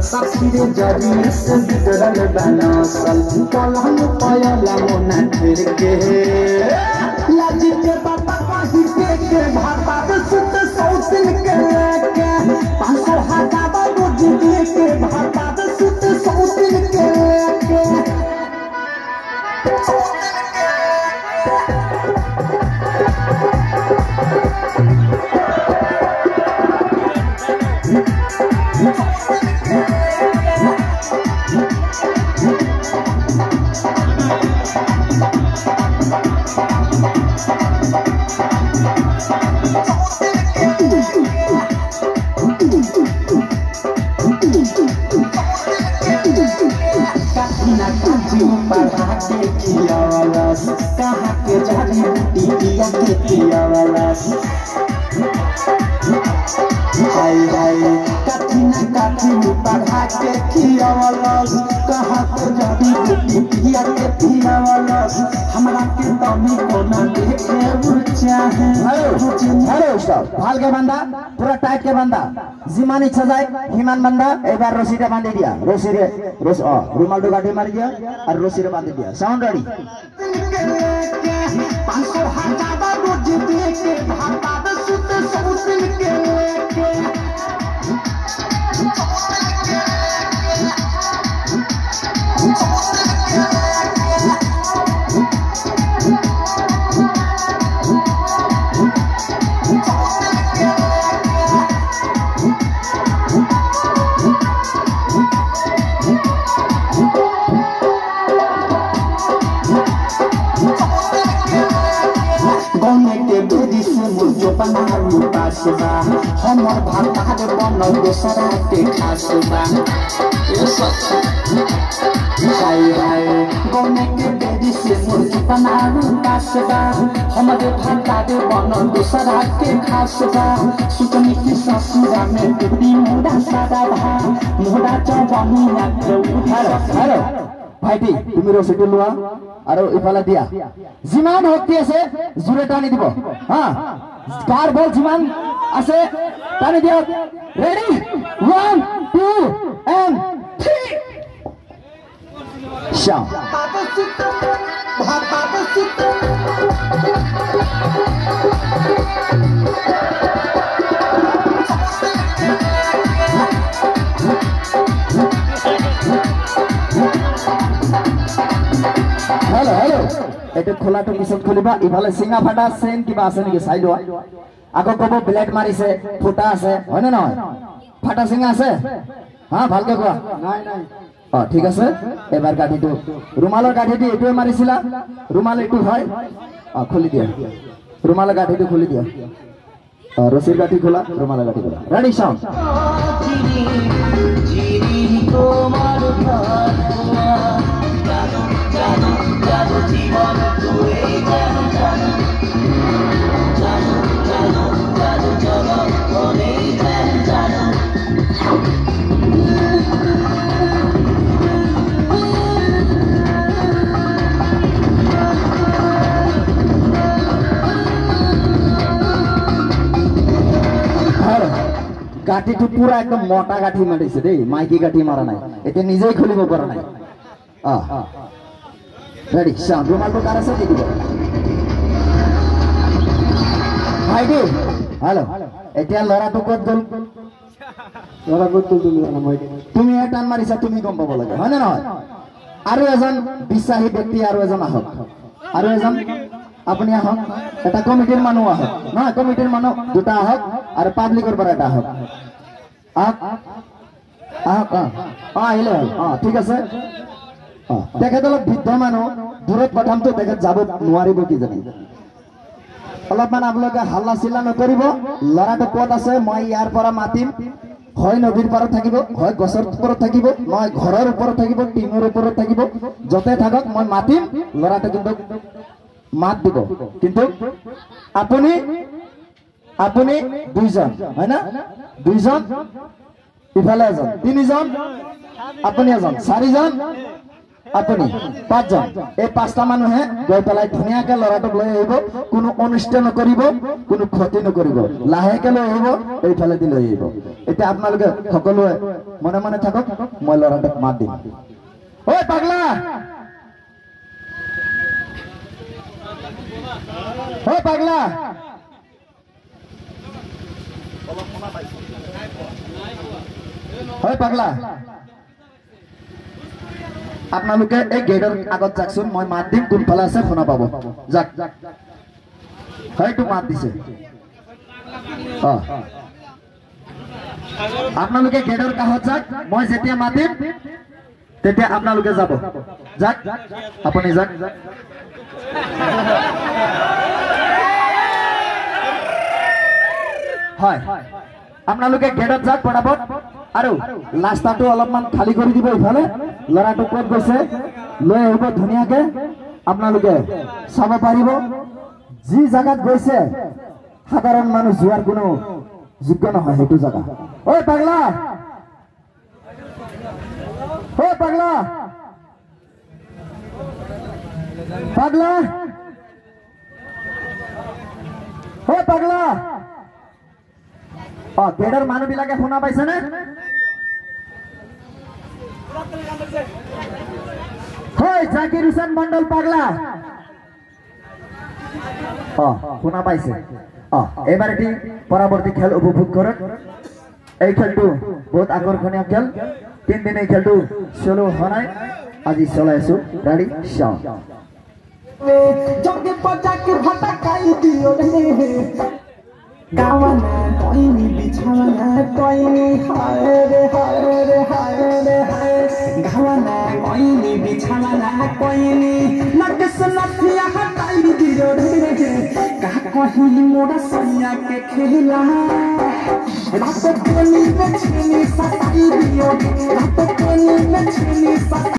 सबसे जरी से बिगड़ल बनसल पलंग पयला मोना फिर के लाज के बाबा कहि के भाता सुत सौतिन के 500 हजार रोज दे के भाता सुत सौतिन के कहाँ के जारी बूटी दिया के पिया वाला हाय हाय काठी ना काठी पढ़ा के खिया वाला कहाँ के जारी बूटी दिया के पिया वाला हमरा के तमी कोना देखे बुझा है अरे उस्ताद भाल के बंदा पूरा टाइट के बंदा जिमान इच्छा जाए हिमान बंदा एक बार रस्सी रे बांध दिया रस्सी रे रुमाल डो गाड़ी मार दिया और रस्सी रे बांध दिया साउंड रेडी 500 हजार रोज दे के भाता सुत सौतिन के बनारू पासबा हमर भातार बनल दोसरा के खासबा ए सच हाय हाय गने के बेदी से मुर्गी बनारू पासबा हमर भातार बनल दोसरा के खासबा सुतनी की ससुरा में बिबड़ी मुड़ा सादा भा मुड़ा जवानी ना के उधार हेलो ভাইটি তুমি রসিদ লোৱা আৰু ইফালে দিয়া জিমান শক্তি আছে জোৰে টানি দিব হ্যাঁ কাৰ বল জিমান আছে টানি দিয়ক ৰেডি 1 2 and 3 শাম हेलो हेलो एटे खोला तो किसत खोलिबा इफाले सिंगा फाटा सेन किबा আছে নেকি চাই লোৱা আকৌ কব ব্লেড মাৰিছে ফুটা আছে হয়নে নহয় ফাটা সিংহা আছে হ্যাঁ ভালকে কোৱা নাই নাই ঠিক আছে এবাৰ গাঠিটো ৰুমালৰ গাঠিটো এটোৱে মাৰিছিলা ৰুমাল এটো হয় খুলি দিয়া ৰুমালৰ গাঠিটো খুলি দিয়া ৰশিৰ গাঠি খোলা ৰুমালৰ গাঠি খোলা রেডি সাউন্ড তোমার জীবন তুই জানো জানো জানো জানো জানো জানো অনেক জানো गाठी तो पूरा एकदम मोटा गाठी मारिছে দেই মাইকি গাठी मारा নাই এতে নিজেই খুলিব পৰা নাই ৰেডি সাউন্ড ৰুমালটো কাৰ আছে দিব ভাইটি হ্যালো এতিয়া লৰাটো কত গল লৰা কত গল তুমি টান মাৰিছা তুমি গম পাব লাগে হয় না নহয় আৰু এজন বিশ্বাসী ব্যক্তি আৰু এজন আহক আৰু এজন আপুনি আহক এটা কমিটিৰ মানুহ আহক নহয় কমিটিৰ মানুহ দুটা আহক আৰু পাব্লিকৰ পৰা এটা আহক আহিলে ঠিক আছে দেখে অলপ বৃদ্ধ মানুহ দূৰত পঠামতো দেখে যাব নোৱাৰিব কি জানি অলপমান আপোনালোকে হাল্লা চিল্লা নকৰিব লৰাটো ক'ত আছে মই ইয়াৰ পৰা মাতিম হয় নদীৰ পাৰত থাকিব হয় গছৰ ওপৰত থাকিব মই ঘৰৰ ওপৰত থাকিব টিঙৰ ওপৰত থাকিব যতে থাকক মই মাতিম লৰাটো কিন্তু মাত দিব কিন্তু আপুনি আপুনি দুইজন হয় না দুইজন ইফালে এজন তিনিজন আপুনি এজন চাৰিজন আপুনি 5 জন এই 5টা মানুহে গৈ পেলাই ধুনিয়াকে লৰাটোক লৈ আহিব কোনো অনুষ্ঠান নকৰিব কোনো ক্ষতি নকৰিব লাহেকে লৈ আহিব এইফালে দি লৈ আহিব এতিয়া আপোনালোকে সকলোৱে মনে মনে থাকক মই লৰাটোক মাত দিম ঐ পাগলা ঐ পাগলা ঐ পাগলা আপোনালোকে এই গেটৰ আগত যাকচোন মই মাত দিম কোনফালে আছে শুনা পাব যাক হয়তো মাত দিছে আপোনালোকে গেটৰ কাষত যাক মই যেতিয়া মাতিম তেতিয়া আপোনালোকে যাব যাক আপুনি যাক হয় আপোনালোকে গেটত যাক পটাপট আৰু ৰাস্তাটো অলপমান খালি কৰি দিব ইফালে লৰাটো ক'ত গৈছে লৈ আহিব ধুনিয়াকে আপোনালোকে চাব পাৰিব যি জায়গাত গৈছে সাধাৰণ মানুহ যোৱাৰ কোনো যোগ্য নহয় সেইটো জায়গা ঐ পাগলা ঐ পাগলা পাগলা ঐ পাগলা গেটৰ মানুহবিলাকে শুনা পাইছেনে হয় জাকিৰ হুছেইন মণ্ডল পাগলা শুনা পাইছে এবাৰ এটি পৰৱৰ্তী খেল উপভোগ কৰক এই খেলটো বহুত আকৰ্ষণীয় খেল 3 দিন এই খেলটো চলো হনাই আজি চলাইছো ৰেডি চাও জগে পজাকে ভটাকাই দিও রে গাওয়ানা কইনি বিছানা কইনি হায় রে গাওয়ানা কইনি বিছানা কইনি নকস নথিয়া হটাই দিও রে কা কহি মোরা সইয়া के खेला रात कोनी में छेनी सताई दियो रात कोनी में छेनी